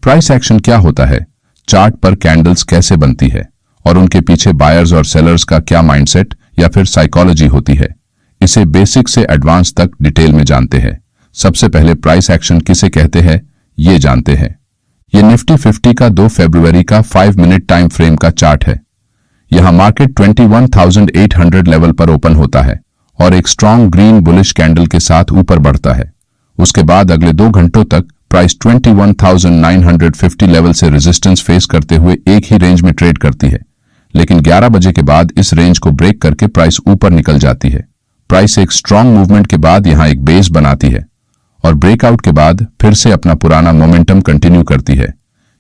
Price action क्या होता है, चार्ट पर कैंडल्स कैसे बनती है और उनके पीछे बायर्स और सेलर्स का क्या माइंडसेट या फिर साइकोलॉजी होती है, इसे बेसिक से एडवांस तक डिटेल में जानते हैं। सबसे पहले प्राइस एक्शन किसे कहते हैं ये जानते हैं। ये निफ्टी 50 का 2 फरवरी का 5 मिनट टाइम फ्रेम का चार्ट है। यहां मार्केट 21,800 लेवल पर ओपन होता है और एक स्ट्रॉन्ग ग्रीन बुलिश कैंडल के साथ ऊपर बढ़ता है। उसके बाद अगले 2 घंटों तक प्राइस 21,950 लेवल से रेजिस्टेंस फेस करते हुए एक ही रेंज में ट्रेड करती है, लेकिन 11 बजे के बाद इस रेंज को ब्रेक करके प्राइस ऊपर निकल जाती है। प्राइस एक स्ट्रॉन्ग मूवमेंट के बाद यहां एक बेस बनाती है और ब्रेकआउट के बाद फिर से अपना पुराना मोमेंटम कंटिन्यू करती है।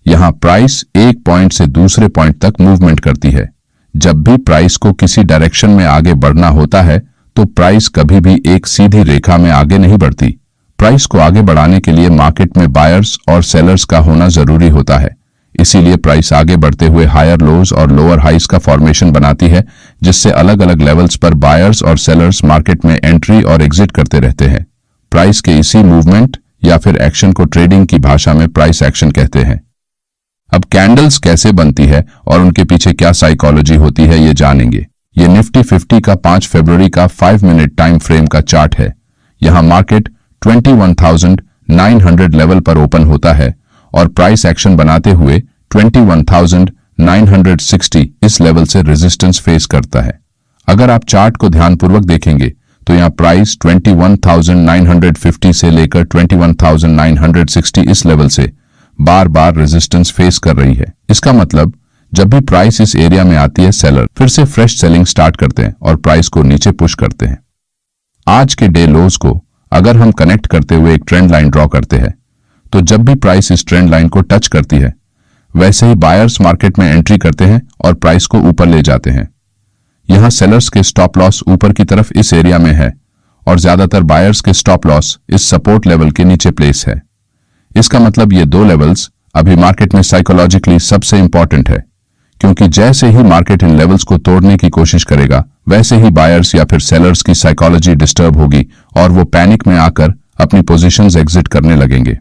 यहां प्राइस एक पॉइंट से दूसरे पॉइंट तक मूवमेंट करती है। जब भी प्राइस को किसी डायरेक्शन में आगे बढ़ना होता है तो प्राइस कभी भी एक सीधी रेखा में आगे नहीं बढ़ती। प्राइस को आगे बढ़ाने के लिए मार्केट में बायर्स और सेलर्स का होना जरूरी होता है। इसीलिए प्राइस आगे बढ़ते हुए हायर लोज और लोअर हाइस का फॉर्मेशन बनाती है, जिससे अलग अलग लेवल्स पर बायर्स और सेलर्स मार्केट में एंट्री और एग्जिट करते रहते हैं। प्राइस के इसी मूवमेंट या फिर एक्शन को ट्रेडिंग की भाषा में प्राइस एक्शन कहते हैं। अब कैंडल्स कैसे बनती है और उनके पीछे क्या साइकोलॉजी होती है ये जानेंगे। ये निफ्टी 50 का 5 फरवरी का 5 मिनट टाइम फ्रेम का चार्ट है। यहां मार्केट 21,900 लेवल पर ओपन होता है और प्राइस एक्शन बनाते हुए 21,960 इस लेवल से रेजिस्टेंस फेस करता है। अगर आप चार्ट को ध्यानपूर्वक देखेंगे तो यहां प्राइस 21,950 से लेकर 21,960 इस लेवल से बार बार रेजिस्टेंस फेस कर रही है। इसका मतलब जब भी प्राइस इस एरिया में आती है, सेलर फिर से फ्रेश सेलिंग स्टार्ट करते हैं और प्राइस को नीचे पुश करते हैं। आज के डे लोज को अगर हम कनेक्ट करते हुए एक ट्रेंड लाइन ड्रॉ करते हैं तो जब भी प्राइस इस ट्रेंड लाइन को टच करती है वैसे ही बायर्स मार्केट में एंट्री करते हैं और प्राइस को ऊपर ले जाते हैं। यहां सेलर्स के स्टॉप लॉस ऊपर की तरफ इस एरिया में है और ज्यादातर बायर्स के स्टॉप लॉस इस सपोर्ट लेवल के नीचे प्लेस है। इसका मतलब ये 2 लेवल्स अभी मार्केट में साइकोलॉजिकली सबसे इंपॉर्टेंट है, क्योंकि जैसे ही मार्केट इन लेवल्स को तोड़ने की कोशिश करेगा वैसे ही बायर्स या फिर सेलर्स की साइकोलॉजी डिस्टर्ब होगी और वो पैनिक में आकर अपनी पोजीशंस एग्जिट करने लगेंगे।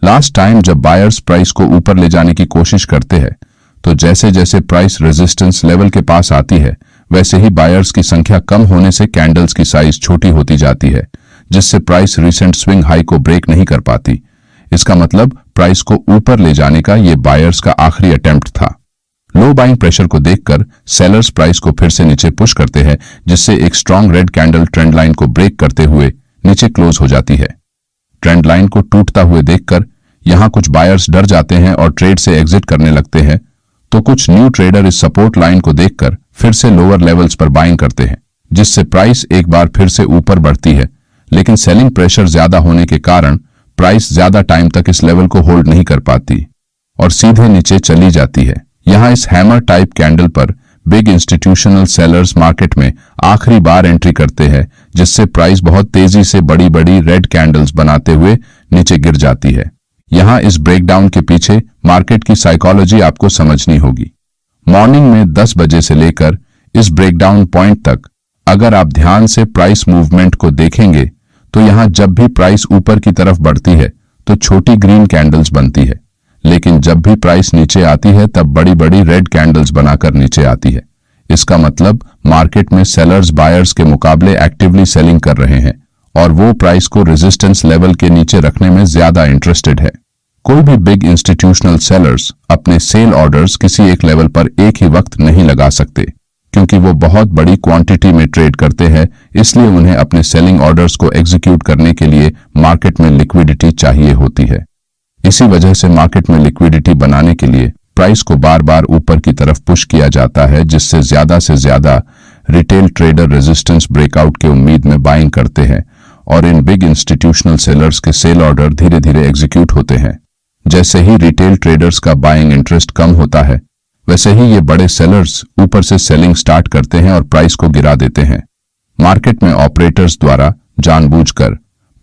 लास्ट टाइम जब बायर्स प्राइस को ऊपर ले जाने की कोशिश करते हैं तो जैसे जैसे प्राइस रेजिस्टेंस लेवल के पास आती है वैसे ही बायर्स की संख्या कम होने से कैंडल्स की साइज छोटी होती जाती है, जिससे प्राइस रिसेंट स्विंग हाई को ब्रेक नहीं कर पाती। इसका मतलब प्राइस को ऊपर ले जाने का ये बायर्स का आखिरी अटेम्प्ट था। लो बाइंग प्रेशर को देखकर सेलर्स प्राइस को फिर से नीचे पुश करते हैं, जिससे एक strong red candle trend line को ब्रेक करते हुए नीचे क्लोज हो जाती है। ट्रेंड लाइन को टूटता हुए देखकर यहां कुछ बायर्स डर जाते हैं और ट्रेड से एग्जिट करने लगते हैं, तो कुछ न्यू ट्रेडर इस सपोर्ट लाइन को देखकर फिर से लोअर लेवल्स पर बाइंग करते हैं, जिससे प्राइस एक बार फिर से ऊपर बढ़ती है। लेकिन सेलिंग प्रेशर ज्यादा होने के कारण प्राइस ज्यादा टाइम तक इस लेवल को होल्ड नहीं कर पाती और सीधे नीचे चली जाती है। यहां इस हैमर टाइप कैंडल पर बिग इंस्टीट्यूशनल सेलर्स मार्केट में आखिरी बार एंट्री करते हैं, जिससे प्राइस बहुत तेजी से बड़ी बड़ी रेड कैंडल्स बनाते हुए नीचे गिर जाती है। यहां इस ब्रेकडाउन के पीछे मार्केट की साइकोलॉजी आपको समझनी होगी। मॉर्निंग में 10 बजे से लेकर इस ब्रेकडाउन पॉइंट तक अगर आप ध्यान से प्राइस मूवमेंट को देखेंगे तो यहां जब भी प्राइस ऊपर की तरफ बढ़ती है तो छोटी ग्रीन कैंडल्स बनती है, लेकिन जब भी प्राइस नीचे आती है तब बड़ी बड़ी रेड कैंडल्स बनाकर नीचे आती है। इसका मतलब मार्केट में सेलर्स बायर्स के मुकाबले एक्टिवली सेलिंग कर रहे हैं और वो प्राइस को रेजिस्टेंस लेवल के नीचे रखने में ज्यादा इंटरेस्टेड है। कोई भी बिग इंस्टीट्यूशनल सेलर्स अपने सेल ऑर्डर्स किसी एक लेवल पर एक ही वक्त नहीं लगा सकते, क्योंकि वो बहुत बड़ी क्वांटिटी में ट्रेड करते हैं। इसलिए उन्हें अपने सेलिंग ऑर्डर्स को एग्जीक्यूट करने के लिए मार्केट में लिक्विडिटी चाहिए होती है। इसी वजह से मार्केट में लिक्विडिटी बनाने के लिए प्राइस को बार बार ऊपर की तरफ पुश किया जाता है, जिससे ज्यादा से ज्यादा रिटेल ट्रेडर रेजिस्टेंस ब्रेकआउट की उम्मीद में बाइंग करते हैं और इन बिग इंस्टीट्यूशनल सेलर्स के सेल ऑर्डर धीरे धीरे एग्जीक्यूट होते हैं। जैसे ही रिटेल ट्रेडर्स का बाइंग इंटरेस्ट कम होता है वैसे ही ये बड़े सेलर्स ऊपर से सेलिंग स्टार्ट करते हैं और प्राइस को गिरा देते हैं। मार्केट में ऑपरेटर्स द्वारा जानबूझकर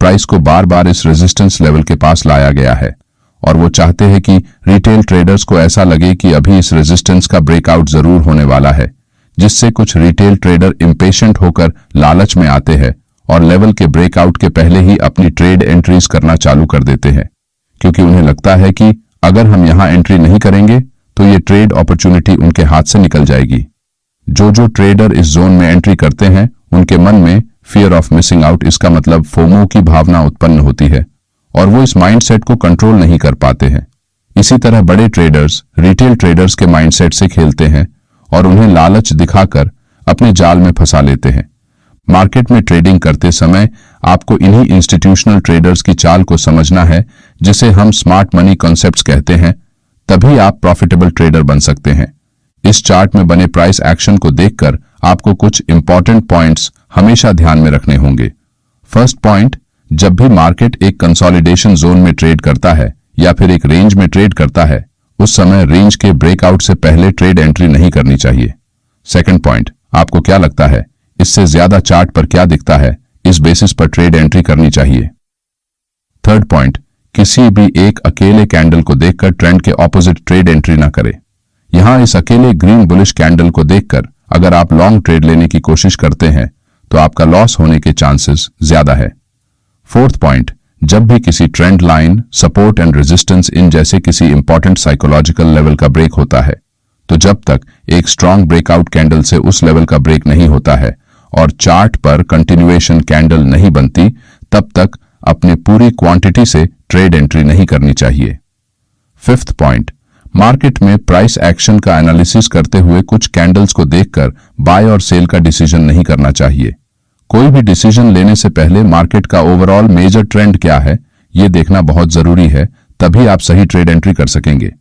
प्राइस को बार बार इस रेजिस्टेंस लेवल के पास लाया गया है और वो चाहते हैं कि रिटेल ट्रेडर्स को ऐसा लगे कि अभी इस रेजिस्टेंस का ब्रेकआउट जरूर होने वाला है, जिससे कुछ रिटेल ट्रेडर इंपेशेंट होकर लालच में आते हैं और लेवल के ब्रेकआउट के पहले ही अपनी ट्रेड एंट्रीज करना चालू कर देते हैं, क्योंकि उन्हें लगता है कि अगर हम यहां एंट्री नहीं करेंगे तो ये ट्रेड अपॉर्चुनिटी उनके हाथ से निकल जाएगी। जो ट्रेडर इस जोन में एंट्री करते हैं उनके मन में फियर ऑफ मिसिंग आउट, इसका मतलब फोमो की भावना उत्पन्न होती है और वो इस माइंडसेट को कंट्रोल नहीं कर पाते हैं। इसी तरह बड़े ट्रेडर्स रिटेल ट्रेडर्स के माइंडसेट से खेलते हैं और उन्हें लालच दिखाकर अपने जाल में फंसा लेते हैं। मार्केट में ट्रेडिंग करते समय आपको इन्हीं इंस्टीट्यूशनल ट्रेडर्स की चाल को समझना है, जिसे हम स्मार्ट मनी कॉन्सेप्ट्स कहते हैं, तभी आप प्रॉफिटेबल ट्रेडर बन सकते हैं। इस चार्ट में बने प्राइस एक्शन को देखकर आपको कुछ इंपॉर्टेंट पॉइंट्स हमेशा ध्यान में रखने होंगे। फर्स्ट पॉइंट, जब भी मार्केट एक कंसोलिडेशन जोन में ट्रेड करता है या फिर एक रेंज में ट्रेड करता है, उस समय रेंज के ब्रेकआउट से पहले ट्रेड एंट्री नहीं करनी चाहिए। सेकंड पॉइंट, आपको क्या लगता है इससे ज्यादा चार्ट पर क्या दिखता है, इस बेसिस पर ट्रेड एंट्री करनी चाहिए। थर्ड पॉइंट, किसी भी एक अकेले कैंडल को देखकर ट्रेंड के ऑपोजिट ट्रेड एंट्री ना करें। यहां इस अकेले ग्रीन बुलिश कैंडल को देखकर अगर आप लॉन्ग ट्रेड लेने की कोशिश करते हैं तो आपका लॉस होने के चांसेस ज्यादा है। फोर्थ पॉइंट, जब भी किसी trend line, support and resistance in जैसे किसी इंपॉर्टेंट साइकोलॉजिकल लेवल का ब्रेक होता है, तो जब तक एक स्ट्रांग ब्रेकआउट कैंडल से उस लेवल का ब्रेक नहीं होता है और चार्ट पर कंटिन्यूएशन कैंडल नहीं बनती, तब तक अपने पूरी क्वांटिटी से ट्रेड एंट्री नहीं करनी चाहिए। फिफ्थ पॉइंट, मार्केट में प्राइस एक्शन का एनालिसिस करते हुए कुछ कैंडल्स को देखकर बाय और सेल का डिसीजन नहीं करना चाहिए। कोई भी डिसीजन लेने से पहले मार्केट का ओवरऑल मेजर ट्रेंड क्या है, यह देखना बहुत जरूरी है, तभी आप सही ट्रेड एंट्री कर सकेंगे।